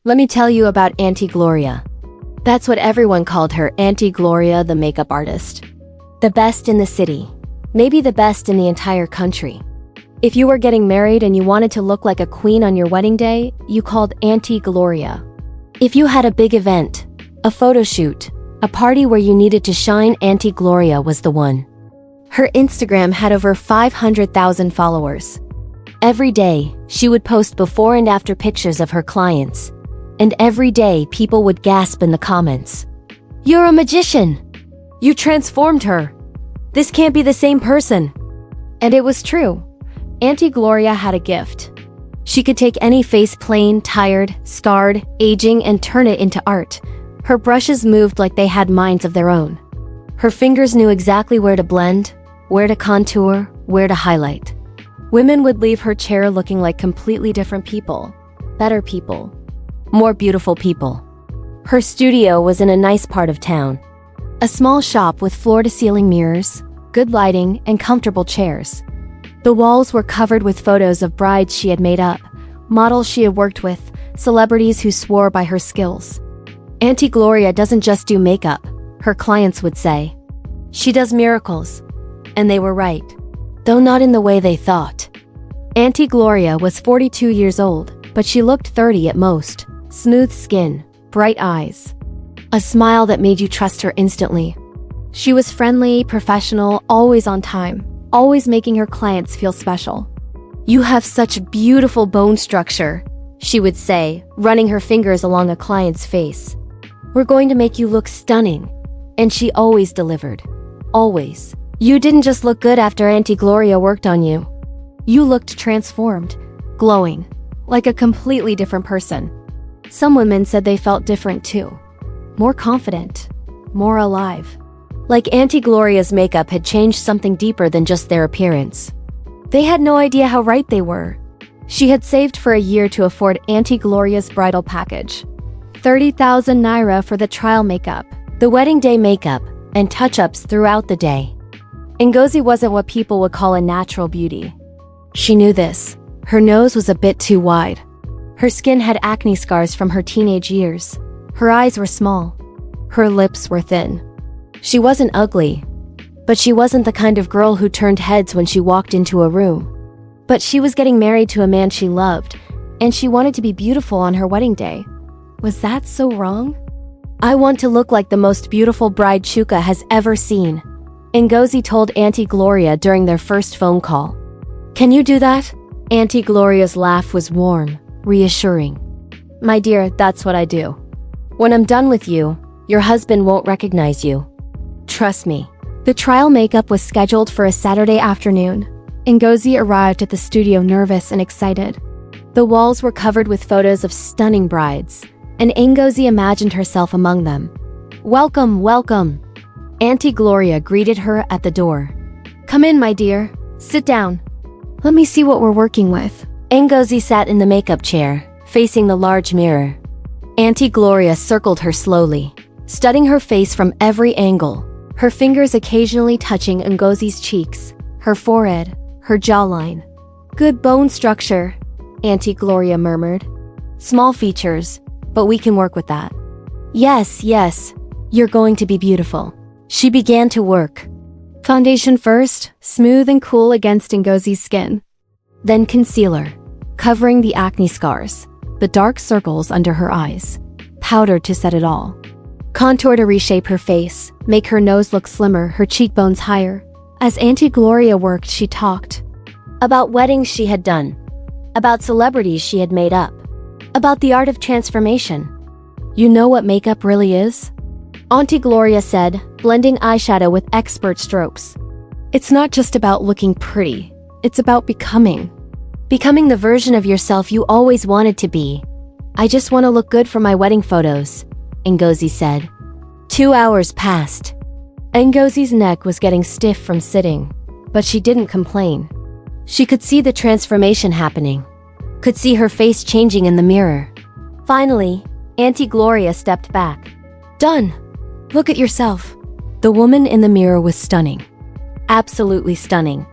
Let me tell you about Auntie Gloria. That's what everyone called her, Auntie Gloria, the makeup artist. The best in the city. Maybe the best in the entire country. If you were getting married and you wanted to look like a queen on your wedding day, you called Auntie Gloria. If you had a big event, a photo shoot, a party where you needed to shine, Auntie Gloria was the one. Her Instagram had over 500,000 followers. Every day, she would post before and after pictures of her clients. And every day, people would gasp in the comments. "You're a magician! You transformed her! This can't be the same person!" And it was true. Auntie Gloria had a gift. She could take any face, plain, tired, scarred, aging, and turn it into art. Her brushes moved like they had minds of their own. Her fingers knew exactly where to blend, where to contour, where to highlight. Women would leave her chair looking like completely different people. Better people. More beautiful people. Her studio was in a nice part of town. A small shop with floor-to-ceiling mirrors, good lighting, and comfortable chairs. The walls were covered with photos of brides she had made up, models she had worked with, celebrities who swore by her skills. Auntie Gloria doesn't just do makeup, her clients would say. She does miracles. And they were right. Though not in the way they thought. Auntie Gloria was 42 years old, but she looked 30 at most. Smooth skin, bright eyes. A smile that made you trust her instantly. She was friendly, professional, always on time. Always making her clients feel special. "You have such beautiful bone structure," she would say, running her fingers along a client's face. "We're going to make you look stunning." And she always delivered. Always. You didn't just look good after Auntie Gloria worked on you. You looked transformed, glowing, like a completely different person. Some women said they felt different too. More confident, more alive. Like Auntie Gloria's makeup had changed something deeper than just their appearance. They had no idea how right they were. She had saved for a year to afford Auntie Gloria's bridal package. 30,000 naira for the trial makeup, the wedding day makeup, and touch-ups throughout the day. Ngozi wasn't what people would call a natural beauty. She knew this. Her nose was a bit too wide. Her skin had acne scars from her teenage years. Her eyes were small. Her lips were thin. She wasn't ugly, but she wasn't the kind of girl who turned heads when she walked into a room. But she was getting married to a man she loved, and she wanted to be beautiful on her wedding day. Was that so wrong? "I want to look like the most beautiful bride Chuka has ever seen," Ngozi told Auntie Gloria during their first phone call. "Can you do that?" Auntie Gloria's laugh was warm, reassuring. "My dear, that's what I do. When I'm done with you, your husband won't recognize you. Trust me." The trial makeup was scheduled for a Saturday afternoon. Ngozi arrived at the studio nervous and excited. The walls were covered with photos of stunning brides, and Ngozi imagined herself among them. "Welcome, welcome." Auntie Gloria greeted her at the door. "Come in, my dear. Sit down. Let me see what we're working with." Ngozi sat in the makeup chair, facing the large mirror. Auntie Gloria circled her slowly, studying her face from every angle. Her fingers occasionally touching Ngozi's cheeks, her forehead, her jawline. "Good bone structure," Auntie Gloria murmured. "Small features, but we can work with that." Yes, you're going to be beautiful." She began to work. Foundation first, smooth and cool against Ngozi's skin. Then concealer, covering the acne scars, the dark circles under her eyes. Powder to set it all. Contour to reshape her face, make her nose look slimmer, her cheekbones higher. As Auntie Gloria worked, she talked. About weddings she had done. About celebrities she had made up. About the art of transformation. "You know what makeup really is?" Auntie Gloria said, blending eyeshadow with expert strokes. "It's not just about looking pretty. It's about becoming. Becoming the version of yourself you always wanted to be. I just want to look good for my wedding photos," Ngozi said. 2 hours passed. Ngozi's neck was getting stiff from sitting, but she didn't complain. She could see the transformation happening. Could see her face changing in the mirror. Finally, Auntie Gloria stepped back. "Done. Look at yourself." The woman in the mirror was stunning. Absolutely stunning.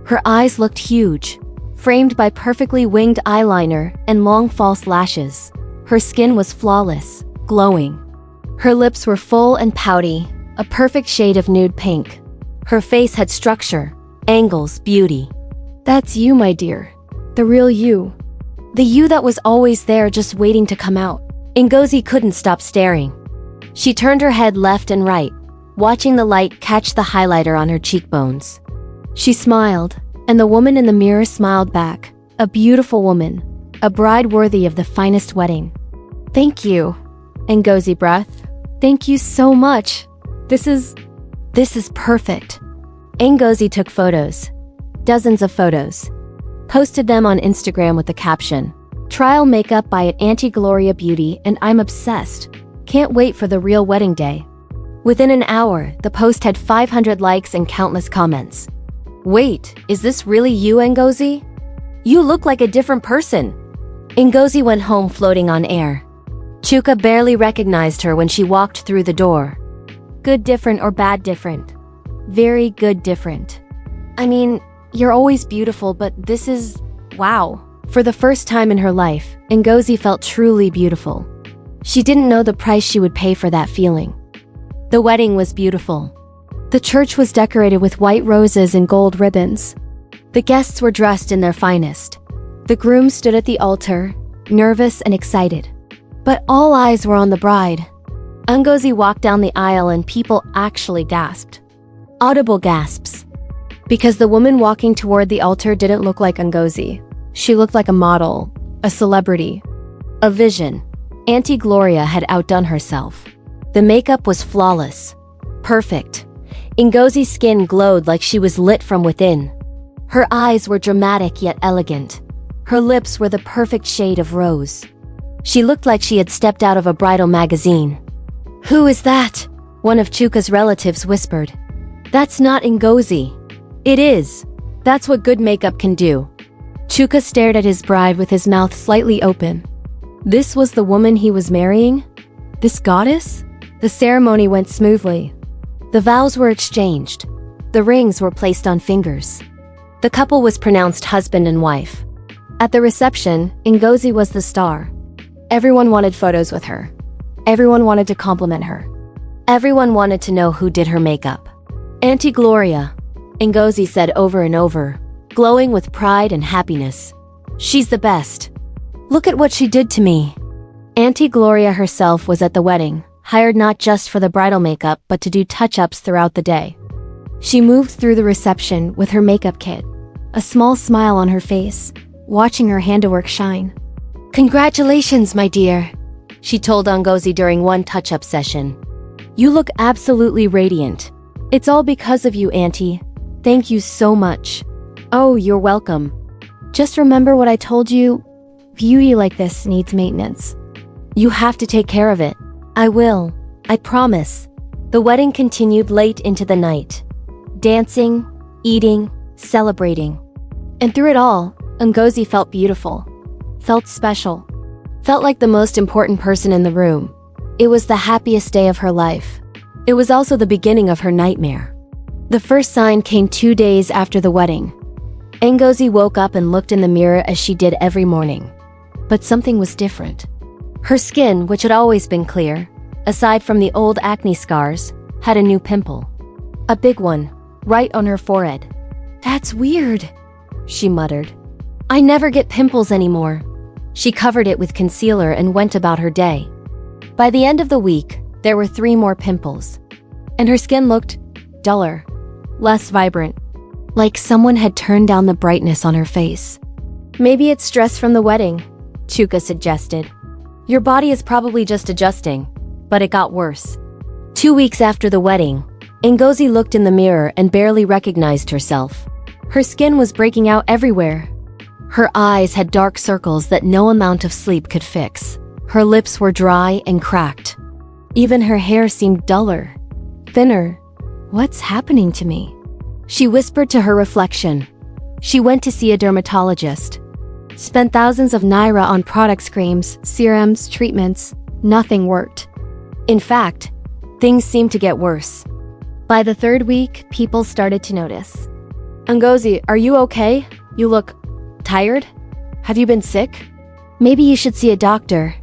Her eyes looked huge, framed by perfectly winged eyeliner and long false lashes. Her skin was flawless, glowing. Her lips were full and pouty, a perfect shade of nude pink. Her face had structure, angles, beauty. That's you, my dear. The real you. The you that was always there just waiting to come out. Ngozi couldn't stop staring. She turned her head left and right, watching the light catch the highlighter on her cheekbones. She smiled, and the woman in the mirror smiled back. A beautiful woman, a bride worthy of the finest wedding. Thank you, Ngozi breathed. Thank you so much. This is perfect. Ngozi took photos. Dozens of photos. Posted them on Instagram with the caption, "Trial makeup by Auntie Gloria Beauty and I'm obsessed. Can't wait for the real wedding day." Within an hour, the post had 500 likes and countless comments. Wait, is this really you, Ngozi? You look like a different person. Ngozi went home floating on air. Chuka barely recognized her when she walked through the door. Good different or bad different? Very good different. I mean, you're always beautiful, but this is... wow. For the first time in her life, Ngozi felt truly beautiful. She didn't know the price she would pay for that feeling. The wedding was beautiful. The church was decorated with white roses and gold ribbons. The guests were dressed in their finest. The groom stood at the altar, nervous and excited. But all eyes were on the bride. Ngozi walked down the aisle and people actually gasped. Audible gasps. Because the woman walking toward the altar didn't look like Ngozi. She looked like a model, a celebrity, a vision. Auntie Gloria had outdone herself. The makeup was flawless, perfect. Ngozi's skin glowed like she was lit from within. Her eyes were dramatic yet elegant. Her lips were the perfect shade of rose. She looked like she had stepped out of a bridal magazine. "Who is that?" one of Chuka's relatives whispered. "That's not Ngozi." "It is. That's what good makeup can do." Chuka stared at his bride with his mouth slightly open. This was the woman he was marrying? This goddess? The ceremony went smoothly. The vows were exchanged. The rings were placed on fingers. The couple was pronounced husband and wife. At the reception, Ngozi was the star. Everyone wanted photos with her. Everyone wanted to compliment her. Everyone wanted to know who did her makeup. "Auntie Gloria," Ngozi said over and over, glowing with pride and happiness. "She's the best. Look at what she did to me." Auntie Gloria herself was at the wedding, hired not just for the bridal makeup but to do touch-ups throughout the day. She moved through the reception with her makeup kit, a small smile on her face, watching her handiwork shine. "Congratulations, my dear," she told Ngozi during one touch-up session. "You look absolutely radiant. It's all because of you, Auntie. Thank you so much." "Oh, you're welcome. Just remember what I told you. Beauty like this needs maintenance. You have to take care of it." "I will. I promise." The wedding continued late into the night. Dancing, eating, celebrating. And through it all, Ngozi felt beautiful. Felt special. Felt like the most important person in the room. It was the happiest day of her life. It was also the beginning of her nightmare. The first sign came 2 days after the wedding. Ngozi woke up and looked in the mirror as she did every morning. But something was different. Her skin, which had always been clear, aside from the old acne scars, had a new pimple. A big one, right on her forehead. "That's weird," she muttered. "I never get pimples anymore." She covered it with concealer and went about her day. By the end of the week, there were 3 more pimples. And her skin looked duller, less vibrant, like someone had turned down the brightness on her face. "Maybe it's stress from the wedding," Chuka suggested. "Your body is probably just adjusting." But it got worse. 2 weeks after the wedding, Ngozi looked in the mirror and barely recognized herself. Her skin was breaking out everywhere. Her eyes had dark circles that no amount of sleep could fix. Her lips were dry and cracked. Even her hair seemed duller, thinner. "What's happening to me?" she whispered to her reflection. She went to see a dermatologist. Spent thousands of naira on products, creams, serums, treatments. Nothing worked. In fact, things seemed to get worse. By the 3rd week, people started to notice. "Ngozi, are you okay? You look tired? Have you been sick? Maybe you should see a doctor,"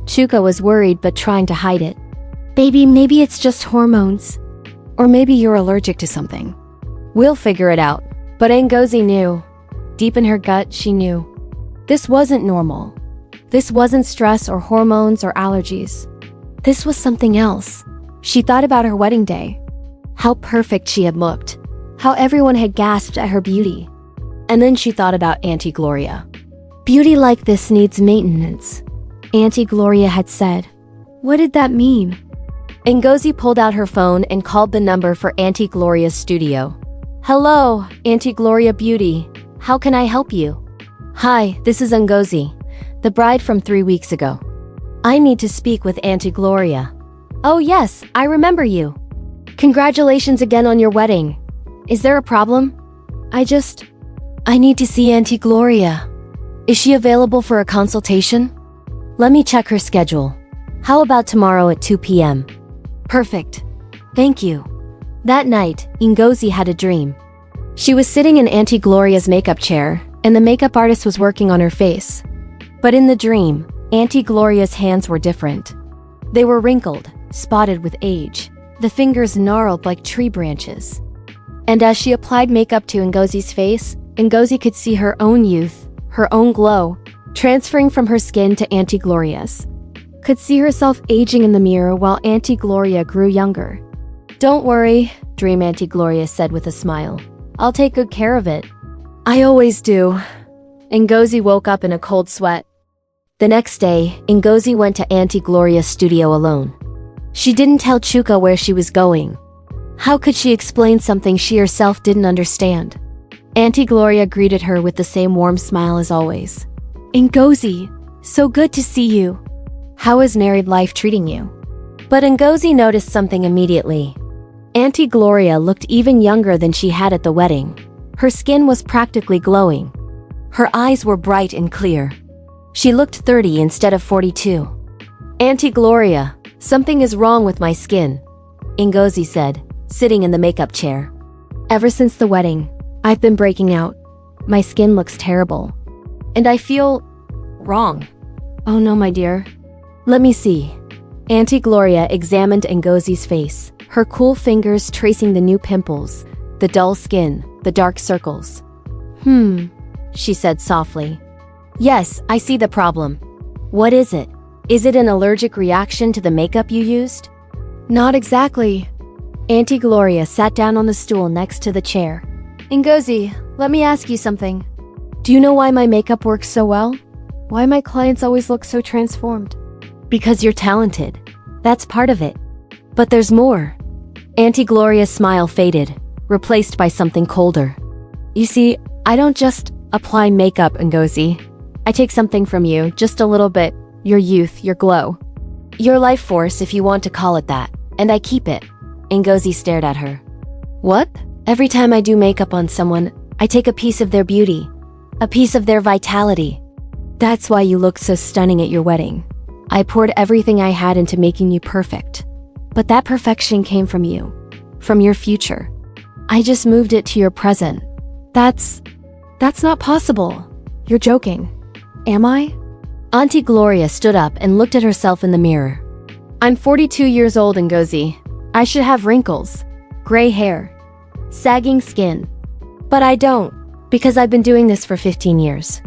Chuka was worried but trying to hide it. Baby, maybe it's just hormones. Or maybe you're allergic to something. We'll figure it out. But Ngozi knew. Deep in her gut, she knew. This wasn't normal. This wasn't stress or hormones or allergies. This was something else. She thought about her wedding day. How perfect she had looked. How everyone had gasped at her beauty. And then she thought about Auntie Gloria. Beauty like this needs maintenance, Auntie Gloria had said. What did that mean? Ngozi pulled out her phone and called the number for Auntie Gloria's studio. Hello, Auntie Gloria Beauty. How can I help you? Hi, this is Ngozi, the bride from 3 weeks ago. I need to speak with Auntie Gloria. Oh yes, I remember you. Congratulations again on your wedding. Is there a problem? I need to see Auntie Gloria. Is she available for a consultation? Let me check her schedule. How about tomorrow at 2 p.m.? Perfect. Thank you. That night, Ngozi had a dream. She was sitting in Auntie Gloria's makeup chair, and the makeup artist was working on her face. But in the dream, Auntie Gloria's hands were different. They were wrinkled, spotted with age, the fingers gnarled like tree branches. And as she applied makeup to Ngozi's face, Ngozi could see her own youth, her own glow, transferring from her skin to Auntie Gloria's. Could see herself aging in the mirror while Auntie Gloria grew younger. Don't worry, Dream Auntie Gloria said with a smile. I'll take good care of it. I always do. Ngozi woke up in a cold sweat. The next day, Ngozi went to Auntie Gloria's studio alone. She didn't tell Chuka where she was going. How could she explain something she herself didn't understand? Auntie Gloria greeted her with the same warm smile as always. Ngozi, so good to see you. How is married life treating you? But Ngozi noticed something immediately. Auntie Gloria looked even younger than she had at the wedding. Her skin was practically glowing. Her eyes were bright and clear. She looked 30 instead of 42. Auntie Gloria, something is wrong with my skin, Ngozi said, sitting in the makeup chair. Ever since the wedding, I've been breaking out. My skin looks terrible. And I feel wrong. Oh no, my dear. Let me see. Auntie Gloria examined Ngozi's face, her cool fingers tracing the new pimples, the dull skin, the dark circles. She said softly. Yes, I see the problem. What is it? Is it an allergic reaction to the makeup you used? Not exactly. Auntie Gloria sat down on the stool next to the chair. Ngozi, let me ask you something. Do you know why my makeup works so well? Why my clients always look so transformed? Because you're talented. That's part of it. But there's more. Auntie Gloria's smile faded, replaced by something colder. You see, I don't just apply makeup, Ngozi. I take something from you, just a little bit, your youth, your glow. Your life force, if you want to call it that, and I keep it. Ngozi stared at her. What? Every time I do makeup on someone, I take a piece of their beauty, a piece of their vitality. That's why you looked so stunning at your wedding. I poured everything I had into making you perfect. But that perfection came from you, from your future. I just moved it to your present. That's not possible. You're joking. Am I? Auntie Gloria stood up and looked at herself in the mirror. I'm 42 years old, Ngozi. I should have wrinkles, gray hair, sagging skin. But I don't, because I've been doing this for 15 years.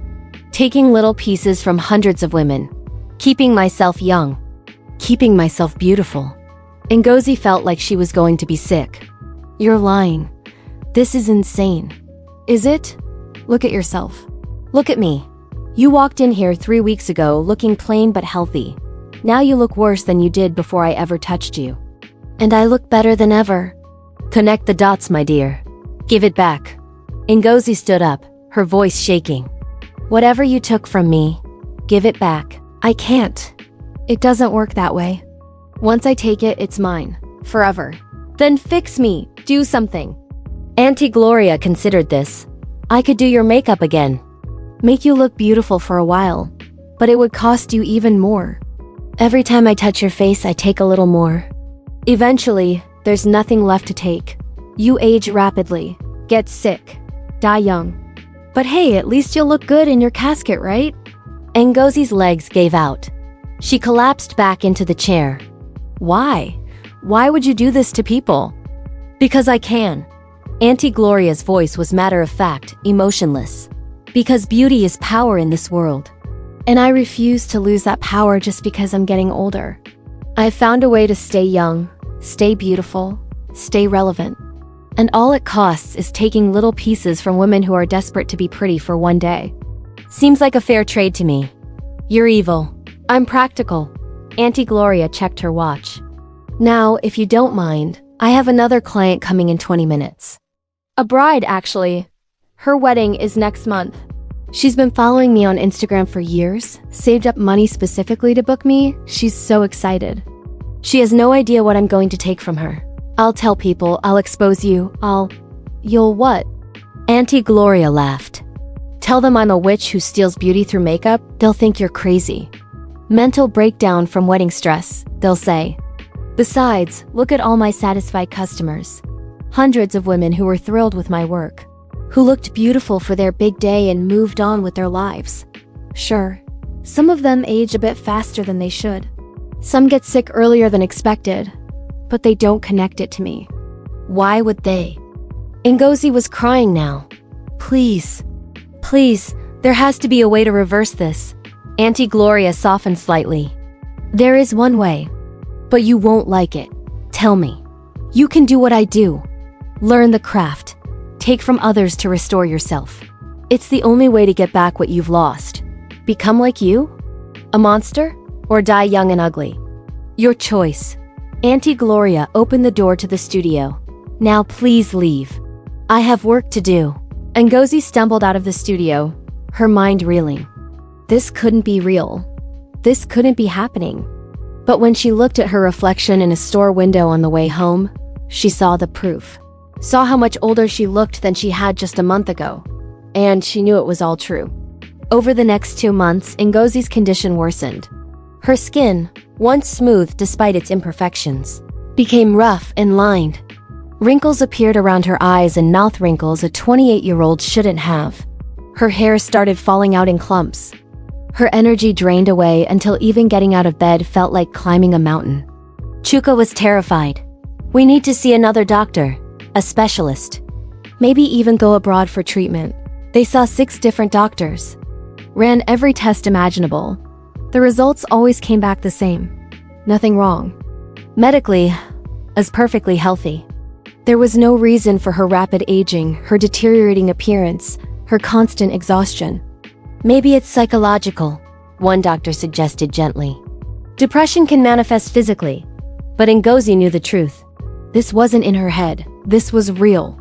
Taking little pieces from hundreds of women. Keeping myself young. Keeping myself beautiful. Ngozi felt like she was going to be sick. You're lying. This is insane. Is it? Look at yourself. Look at me. You walked in here 3 weeks ago looking plain but healthy. Now you look worse than you did before I ever touched you. And I look better than ever. Connect the dots, my dear. Give it back. Ngozi stood up, her voice shaking. Whatever you took from me, give it back. I can't. It doesn't work that way. Once I take it, it's mine. Forever. Then fix me. Do something. Auntie Gloria considered this. I could do your makeup again. Make you look beautiful for a while. But it would cost you even more. Every time I touch your face, I take a little more. Eventually, there's nothing left to take. You age rapidly, get sick, die young. But hey, at least you'll look good in your casket, right? Ngozi's legs gave out. She collapsed back into the chair. Why? Why would you do this to people? Because I can. Auntie Gloria's voice was matter-of-fact, emotionless. Because beauty is power in this world. And I refuse to lose that power just because I'm getting older. I've found a way to stay young, stay beautiful, stay relevant. And all it costs is taking little pieces from women who are desperate to be pretty for one day. Seems like a fair trade to me. You're evil. I'm practical. Auntie Gloria checked her watch. Now, if you don't mind, I have another client coming in 20 minutes. A bride, actually. Her wedding is next month. She's been following me on Instagram for years, saved up money specifically to book me. She's so excited. She has no idea what I'm going to take from her. I'll tell people, I'll expose you, You'll what? Auntie Gloria laughed. Tell them I'm a witch who steals beauty through makeup, they'll think you're crazy. Mental breakdown from wedding stress, they'll say. Besides, look at all my satisfied customers. Hundreds of women who were thrilled with my work. Who looked beautiful for their big day and moved on with their lives. Sure, some of them age a bit faster than they should. Some get sick earlier than expected, but they don't connect it to me. Why would they? Ngozi was crying now. Please, there has to be a way to reverse this. Auntie Gloria softened slightly. There is one way, but you won't like it. Tell me. You can do what I do. Learn the craft. Take from others to restore yourself. It's the only way to get back what you've lost. Become like you? A monster? Or die young and ugly? Your choice. Auntie Gloria opened the door to the studio. Now please leave. I have work to do. Ngozi stumbled out of the studio, her mind reeling. This couldn't be real. This couldn't be happening. But when she looked at her reflection in a store window on the way home, she saw the proof. Saw how much older she looked than she had just a month ago. And she knew it was all true. Over the next 2 months, Ngozi's condition worsened. Her skin, once smooth despite its imperfections, became rough and lined. Wrinkles appeared around her eyes and mouth, wrinkles a 28-year-old shouldn't have. Her hair started falling out in clumps. Her energy drained away until even getting out of bed felt like climbing a mountain. Chuka was terrified. We need to see another doctor, a specialist. Maybe even go abroad for treatment. They saw 6 different doctors. Ran every test imaginable. The results always came back the same. Nothing wrong. Medically, as perfectly healthy. There was no reason for her rapid aging, her deteriorating appearance, her constant exhaustion. Maybe it's psychological, one doctor suggested gently. Depression can manifest physically, but Ngozi knew the truth. This wasn't in her head, this was real.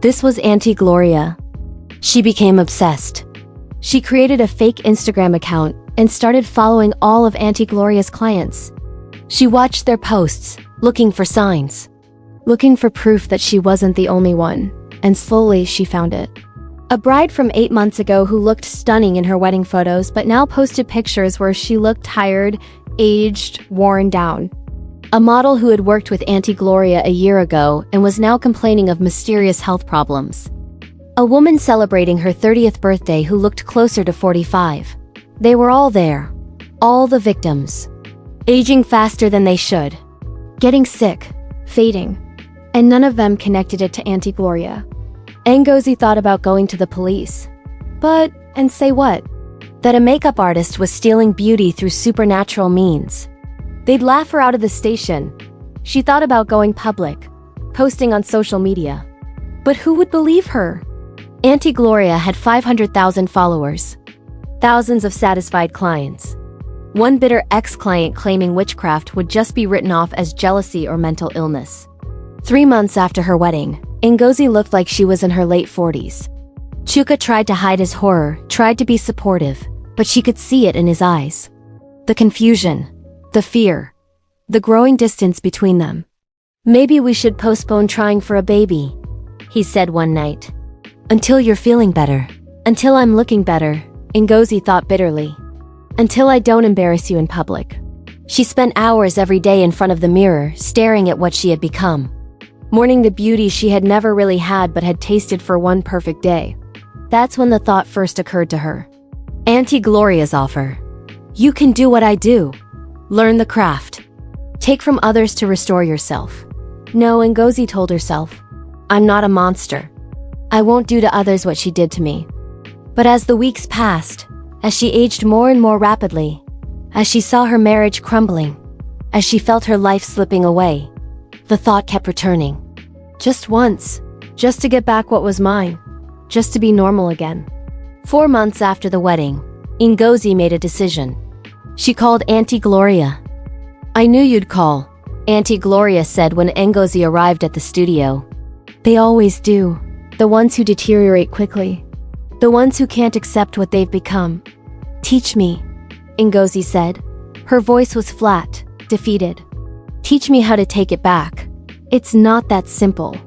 This was Auntie Gloria. She became obsessed. She created a fake Instagram account and started following all of Auntie Gloria's clients. She watched their posts, looking for signs. Looking for proof that she wasn't the only one, and slowly she found it. A bride from 8 months ago who looked stunning in her wedding photos but now posted pictures where she looked tired, aged, worn down. A model who had worked with Auntie Gloria a year ago and was now complaining of mysterious health problems. A woman celebrating her 30th birthday who looked closer to 45. They were all there. All the victims. Aging faster than they should. Getting sick. Fading. And none of them connected it to Auntie Gloria. Ngozi thought about going to the police. And say what? That a makeup artist was stealing beauty through supernatural means. They'd laugh her out of the station. She thought about going public, posting on social media. But who would believe her? Auntie Gloria had 500,000 followers. Thousands of satisfied clients. One bitter ex-client claiming witchcraft would just be written off as jealousy or mental illness. 3 months after her wedding, Ngozi looked like she was in her late 40s. Chuka tried to hide his horror, tried to be supportive, but she could see it in his eyes. The confusion, the fear, the growing distance between them. Maybe we should postpone trying for a baby, he said one night. Until you're feeling better. Until I'm looking better, Ngozi thought bitterly. Until I don't embarrass you in public. She spent hours every day in front of the mirror, staring at what she had become. Mourning the beauty she had never really had but had tasted for one perfect day. That's when the thought first occurred to her. Auntie Gloria's offer. You can do what I do. Learn the craft. Take from others to restore yourself. No, Ngozi told herself. I'm not a monster. I won't do to others what she did to me. But as the weeks passed, as she aged more and more rapidly, as she saw her marriage crumbling, as she felt her life slipping away, the thought kept returning. Just once, just to get back what was mine, just to be normal again. 4 months after the wedding, Ngozi made a decision. She called Auntie Gloria. I knew you'd call, Auntie Gloria said when Ngozi arrived at the studio. They always do. The ones who deteriorate quickly. The ones who can't accept what they've become. Teach me, Ngozi said. Her voice was flat, defeated. Teach me how to take it back. It's not that simple.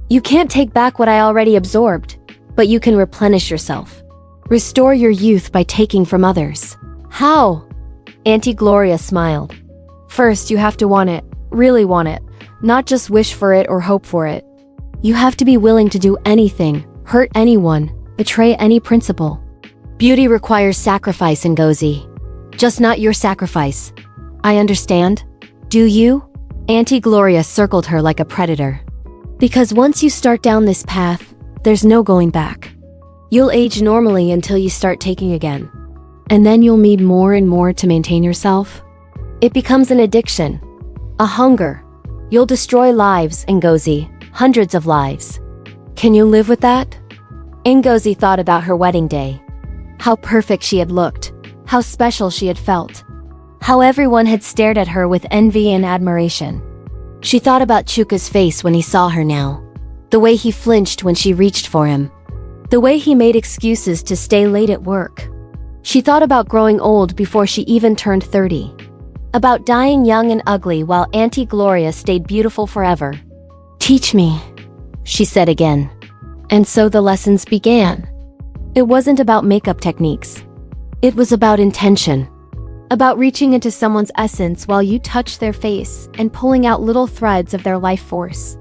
You can't take back what I already absorbed, but you can replenish yourself. Restore your youth by taking from others. How? Auntie Gloria smiled. First, you have to want it, really want it, not just wish for it or hope for it. You have to be willing to do anything, hurt anyone, betray any principle. Beauty requires sacrifice, Ngozi. Just not your sacrifice. I understand. Do you? Auntie Gloria circled her like a predator. Because once you start down this path, there's no going back. You'll age normally until you start taking again. And then you'll need more and more to maintain yourself. It becomes an addiction. A hunger. You'll destroy lives, Ngozi. Hundreds of lives. Can you live with that? Ngozi thought about her wedding day. How perfect she had looked. How special she had felt. How everyone had stared at her with envy and admiration. She thought about Chuka's face when he saw her now. The way he flinched when she reached for him. The way he made excuses to stay late at work. She thought about growing old before she even turned 30. About dying young and ugly while Auntie Gloria stayed beautiful forever. Teach me, she said again. And so the lessons began. It wasn't about makeup techniques. It was about intention. About reaching into someone's essence while you touch their face and pulling out little threads of their life force.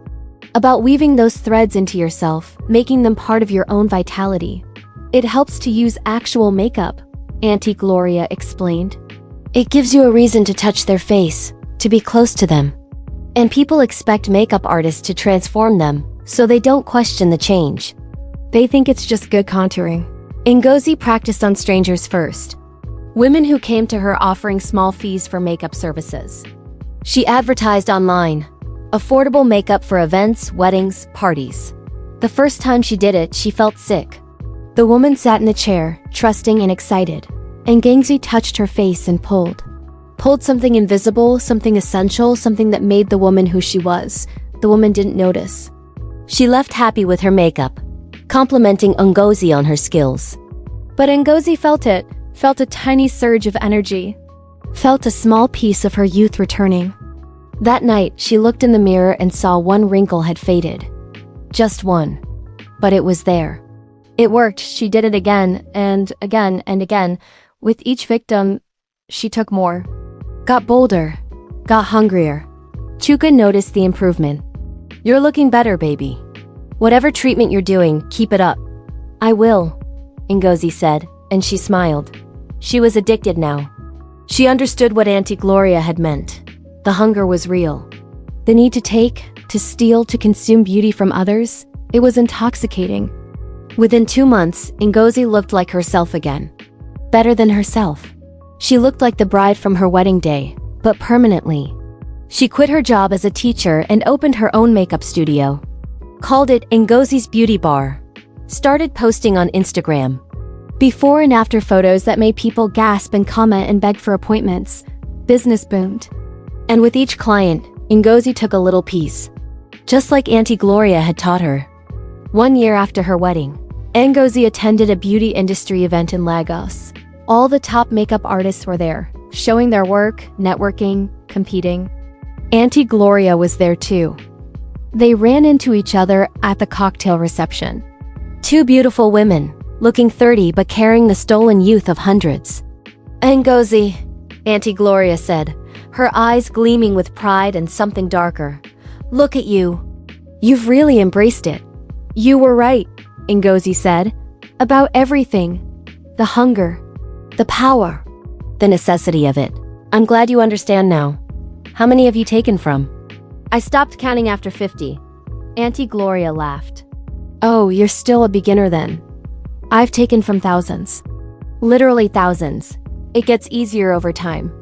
About weaving those threads into yourself, making them part of your own vitality. It helps to use actual makeup, Auntie Gloria explained. It gives you a reason to touch their face, to be close to them. And people expect makeup artists to transform them, so they don't question the change. They think it's just good contouring. Ngozi practiced on strangers first. Women who came to her offering small fees for makeup services. She advertised online. Affordable makeup for events, weddings, parties. The first time she did it, she felt sick. The woman sat in the chair, trusting and excited. And Ngozi touched her face and pulled. Pulled something invisible, something essential, something that made the woman who she was. The woman didn't notice. She left happy with her makeup, complimenting Ngozi on her skills. But Ngozi felt it, felt a tiny surge of energy. Felt a small piece of her youth returning. That night, she looked in the mirror and saw one wrinkle had faded. Just one. But it was there. It worked. She did it again, and again, and again. With each victim, she took more. Got bolder. Got hungrier. Chuka noticed the improvement. You're looking better, baby. Whatever treatment you're doing, keep it up. I will, Ngozi said, and she smiled. She was addicted now. She understood what Auntie Gloria had meant. The hunger was real. The need to take, to steal, to consume beauty from others, it was intoxicating. Within 2 months, Ngozi looked like herself again. Better than herself. She looked like the bride from her wedding day, but permanently. She quit her job as a teacher and opened her own makeup studio. Called it Ngozi's Beauty Bar. Started posting on Instagram. Before and after photos that made people gasp and comment and beg for appointments. Business boomed. And with each client, Ngozi took a little piece. Just like Auntie Gloria had taught her. 1 year after her wedding, Ngozi attended a beauty industry event in Lagos. All the top makeup artists were there, showing their work, networking, competing. Auntie Gloria was there too. They ran into each other at the cocktail reception. 2 beautiful women, looking 30 but carrying the stolen youth of hundreds. Ngozi, Auntie Gloria said, her eyes gleaming with pride and something darker. Look at you. You've really embraced it. You were right, Ngozi said, about everything. The hunger, the power, the necessity of it. I'm glad you understand now. How many have you taken from? I stopped counting after 50. Auntie Gloria laughed. Oh, you're still a beginner then. I've taken from thousands. Literally thousands. It gets easier over time.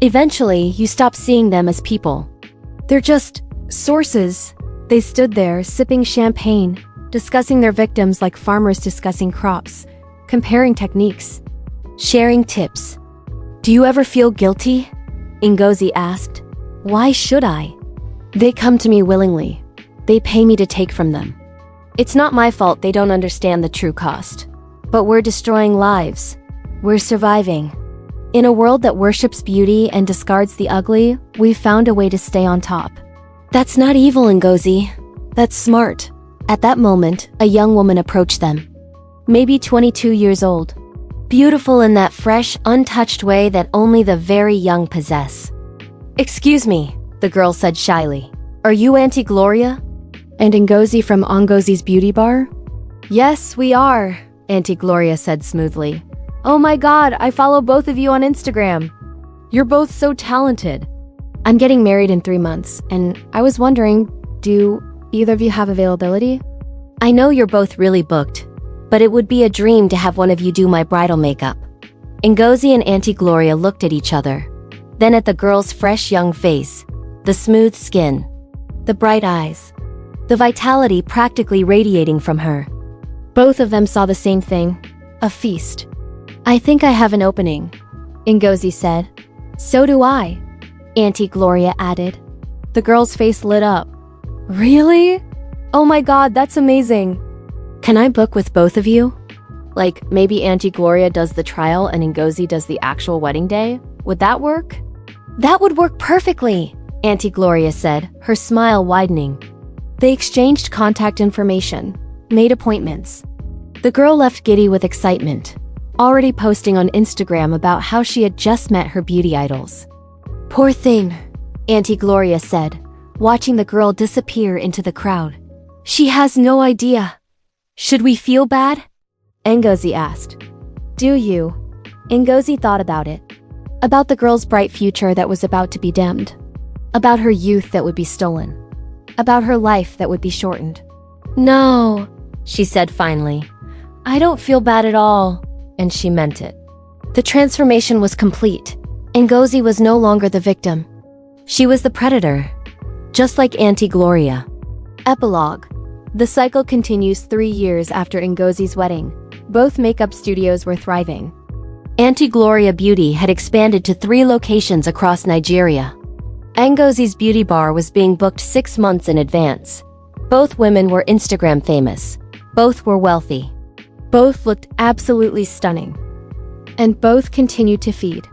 Eventually, you stop seeing them as people. They're just sources. They stood there, sipping champagne, discussing their victims like farmers discussing crops, comparing techniques, sharing tips. Do you ever feel guilty? Ngozi asked. Why should I? They come to me willingly. They pay me to take from them. It's not my fault they don't understand the true cost. But we're destroying lives. We're surviving. In a world that worships beauty and discards the ugly, we've found a way to stay on top. That's not evil, Ngozi. That's smart. At that moment, a young woman approached them. Maybe 22 years old. Beautiful in that fresh, untouched way that only the very young possess. Excuse me, the girl said shyly. Are you Auntie Gloria? And Ngozi from Ngozi's beauty bar? Yes, we are, Auntie Gloria said smoothly. Oh my god, I follow both of you on Instagram. You're both so talented. I'm getting married in 3 months, and I was wondering, do either of you have availability? I know you're both really booked, but it would be a dream to have one of you do my bridal makeup. Ngozi and Auntie Gloria looked at each other, then at the girl's fresh young face, the smooth skin, the bright eyes, the vitality practically radiating from her. Both of them saw the same thing, a feast. I think I have an opening, Ngozi said. So do I, Auntie Gloria added. The girl's face lit up. Really? Oh my god, that's amazing. Can I book with both of you? Like, maybe Auntie Gloria does the trial and Ngozi does the actual wedding day? Would that work? That would work perfectly, Auntie Gloria said, her smile widening. They exchanged contact information, made appointments. The girl left giddy with excitement, already posting on Instagram about how she had just met her beauty idols. Poor thing, Auntie Gloria said, watching the girl disappear into the crowd. She has no idea. Should we feel bad? Ngozi asked. Do you? Ngozi thought about it. About the girl's bright future that was about to be dimmed. About her youth that would be stolen. About her life that would be shortened. No, she said finally. I don't feel bad at all. And she meant it. The transformation was complete. Ngozi was no longer the victim. She was the predator. Just like Auntie Gloria. Epilogue. The cycle continues 3 years after Ngozi's wedding. Both makeup studios were thriving. Auntie Gloria Beauty had expanded to 3 locations across Nigeria. Ngozi's beauty bar was being booked 6 months in advance. Both women were Instagram famous. Both were wealthy. Both looked absolutely stunning. And both continued to feed.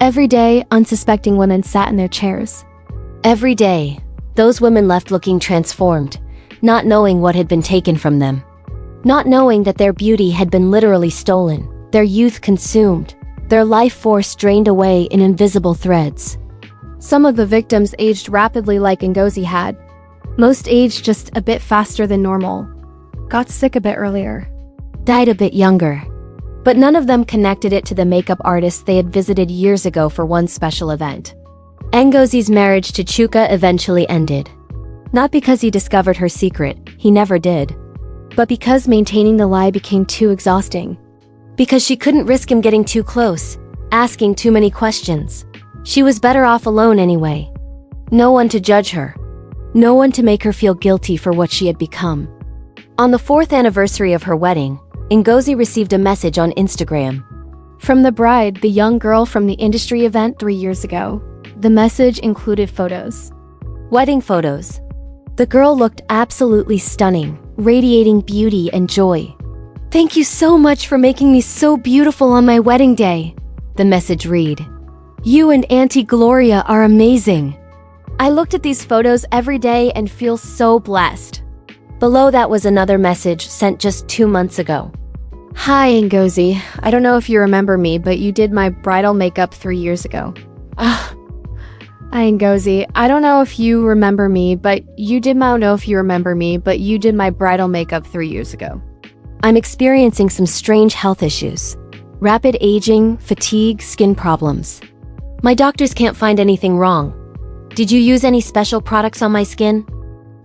Every day, unsuspecting women sat in their chairs. Every day, those women left looking transformed, not knowing what had been taken from them. Not knowing that their beauty had been literally stolen, their youth consumed, their life force drained away in invisible threads. Some of the victims aged rapidly like Ngozi had. Most aged just a bit faster than normal. Got sick a bit earlier. Died a bit younger. But none of them connected it to the makeup artist they had visited years ago for one special event. Ngozi's marriage to Chuka eventually ended. Not because he discovered her secret, he never did. But because maintaining the lie became too exhausting. Because she couldn't risk him getting too close, asking too many questions. She was better off alone anyway. No one to judge her. No one to make her feel guilty for what she had become. On the 4th anniversary of her wedding, Ngozi received a message on Instagram. From the bride, the young girl from the industry event 3 years ago. The message included photos. Wedding photos. The girl looked absolutely stunning, radiating beauty and joy. Thank you so much for making me so beautiful on my wedding day, the message read. You and Auntie Gloria are amazing. I looked at these photos every day and feel so blessed. Below that was another message sent just 2 months ago. Hi, Ngozi. I don't know if you remember me, but you did my bridal makeup 3 years ago. Hi, Ngozi. I don't know if you remember me, but you did my bridal makeup 3 years ago. I'm experiencing some strange health issues. Rapid aging, fatigue, skin problems. My doctors can't find anything wrong. Did you use any special products on my skin?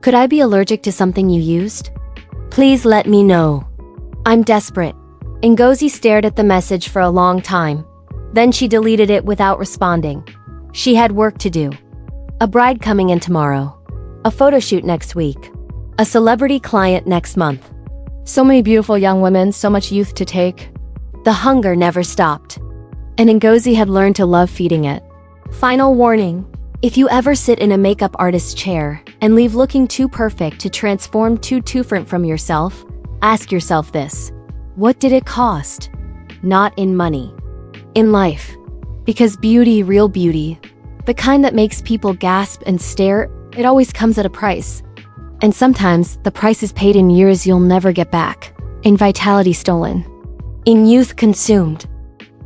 Could I be allergic to something you used? Please let me know. I'm desperate. Ngozi stared at the message for a long time. Then she deleted it without responding. She had work to do. A bride coming in tomorrow. A photo shoot next week. A celebrity client next month. So many beautiful young women, so much youth to take. The hunger never stopped. And Ngozi had learned to love feeding it. Final warning. If you ever sit in a makeup artist's chair and leave looking too perfect to transform too different from yourself, ask yourself this. What did it cost? Not in money. In life. Because beauty, real beauty, the kind that makes people gasp and stare, it always comes at a price. And sometimes the price is paid in years you'll never get back. In vitality stolen. In youth consumed.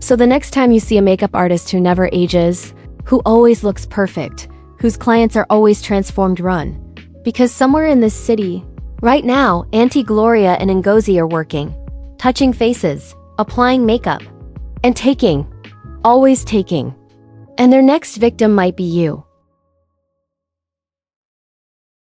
So the next time you see a makeup artist who never ages, who always looks perfect, whose clients are always transformed, run. Because somewhere in this city, right now, Auntie Gloria and Ngozi are working. Touching faces, applying makeup, and taking. Always taking. And their next victim might be you.